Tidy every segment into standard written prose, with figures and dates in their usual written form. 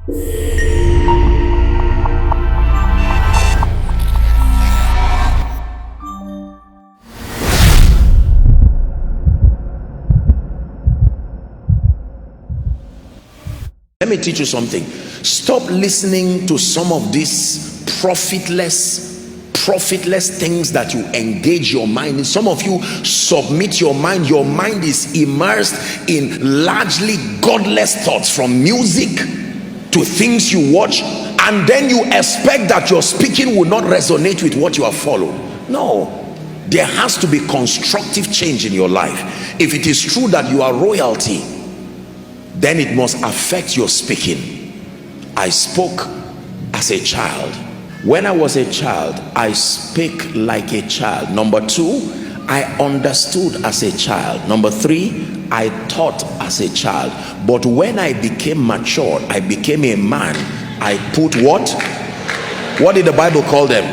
Let me teach you something. Stop listening to some of these profitless things that you engage your mind in. Some of you submit your mind. Your mind is immersed in largely godless thoughts, from music to things you watch, and then you expect that your speaking will not resonate with what you have followed. No, there has to be constructive change in your life. If it is true that you are royalty, then it must affect your speaking. I spoke as a child. When I was a child, I spake like a child. Number two, I understood as a child. Number three, I taught as a child. But when I became mature, I became a man, I put what? What did the Bible call them?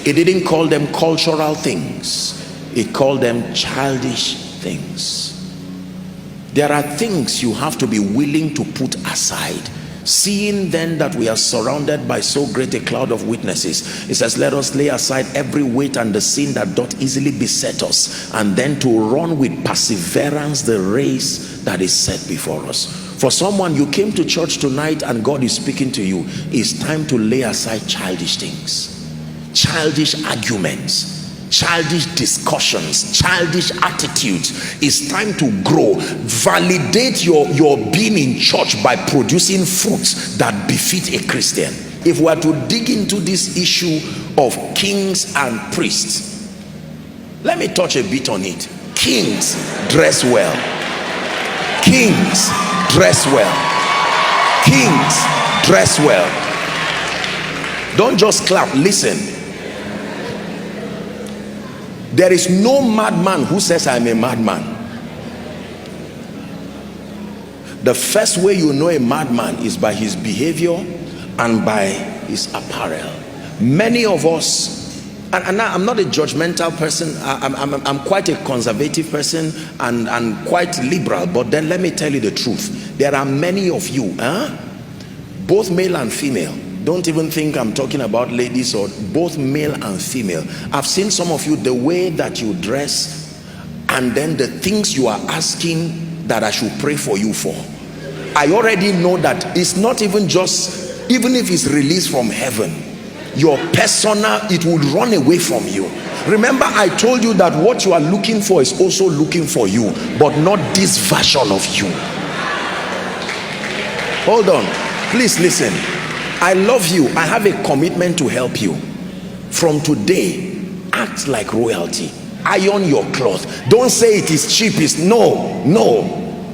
It didn't call them cultural things. It called them childish things. There are things you have to be willing to put aside. Seeing then that we are surrounded by so great a cloud of witnesses, it says, let us lay aside every weight and the sin that doth easily beset us, and then to run with perseverance the race that is set before us. For someone, you came to church tonight and God is speaking to you. It's time to lay aside childish things, childish arguments, childish discussions, childish attitudes. It's time to grow. Validate your being in church by producing fruits that befit a Christian. If we are to dig into this issue of kings and priests, let me touch a bit on it. Kings dress well. Kings dress well. Kings dress well. Don't just clap, listen. There is no madman who says I'm a madman. The first way you know a madman is by his behavior and by his apparel. Many of us, and I'm not a judgmental person, I'm quite a conservative person and quite liberal, but then let me tell you the truth. There are many of you, both male and female. Don't even think I'm talking about ladies, or both male and female. I've seen some of you, the way that you dress, and then the things you are asking that I should pray for you for. I already know that it's not even just, even if it's released from heaven, your persona, it will run away from you. Remember, I told you that what you are looking for is also looking for you, but not this version of you. Hold on, please listen. I love you. I have a commitment to help you. From today, act like royalty. Iron your cloth. Don't say it is cheap. No.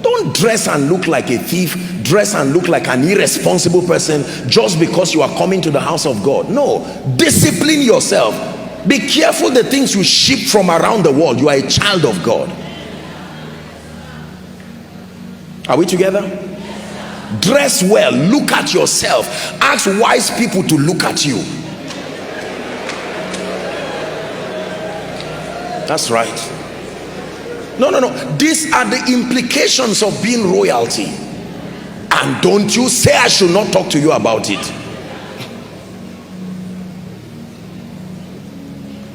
Don't dress and look like a thief. Dress and look like an irresponsible person just because you are coming to the house of God. No. Discipline yourself. Be careful the things you ship from around the world. You are a child of God. Are we together? Dress well. Look at yourself. Ask wise people to look at you. That's right. No. These are the implications of being royalty. And don't you say I should not talk to you about it.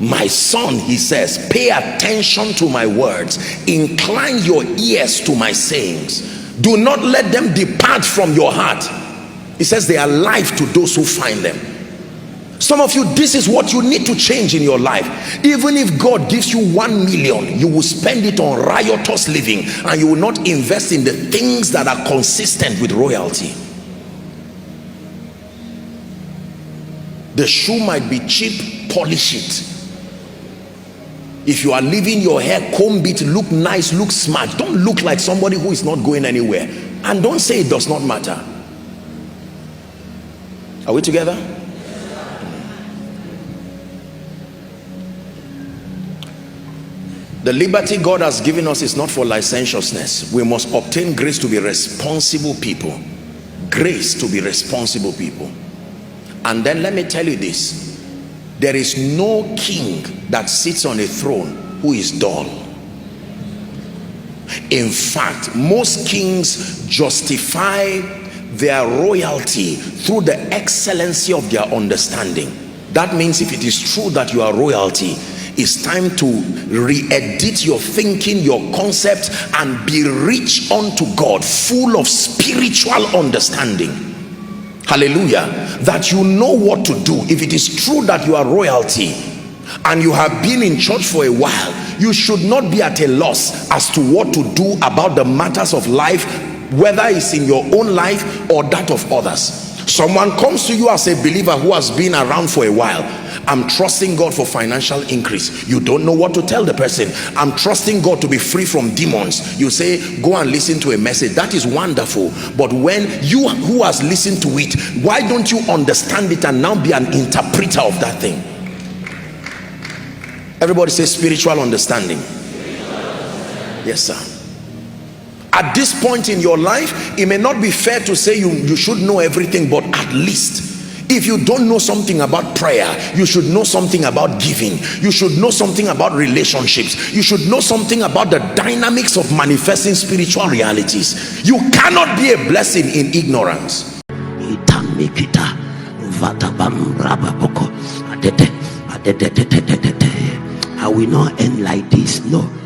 My son, he says, pay attention to my words. Incline your ears to my sayings. Do not let them depart from your heart. It says they are life to those who find them. Some of you, this is what you need to change in your life. Even if God gives you 1 million, you will spend it on riotous living, and you will not invest in the things that are consistent with royalty. The shoe might be cheap, polish it. If you are leaving your hair, comb it, look nice, look smart. Don't look like somebody who is not going anywhere. And don't say it does not matter. Are we together? The liberty God has given us is not for licentiousness. We must obtain grace to be responsible people. Grace to be responsible people. And then let me tell you this. There is no king that sits on a throne who is dull. In fact, most kings justify their royalty through the excellency of their understanding. That means if it is true that you are royalty, it's time to re-edit your thinking, your concept, and be rich unto God, full of spiritual understanding. Hallelujah. That you know what to do. If it is true that you are royalty and you have been in church for a while, you should not be at a loss as to what to do about the matters of life, whether it's in your own life or that of others. Someone comes to you as a believer who has been around for a while. I'm trusting God for financial increase. You don't know what to tell the person. I'm trusting God to be free from demons. You say, go and listen to a message. That is wonderful. But when you who has listened to it, why don't you understand it and now be an interpreter of that thing? Everybody say spiritual understanding. Yes, sir. At this point in your life, it may not be fair to say you should know everything, but at least if you don't know something about prayer, you should know something about giving. You should know something about relationships. You should know something about the dynamics of manifesting spiritual realities. You cannot be a blessing in ignorance. I will not end like this. No.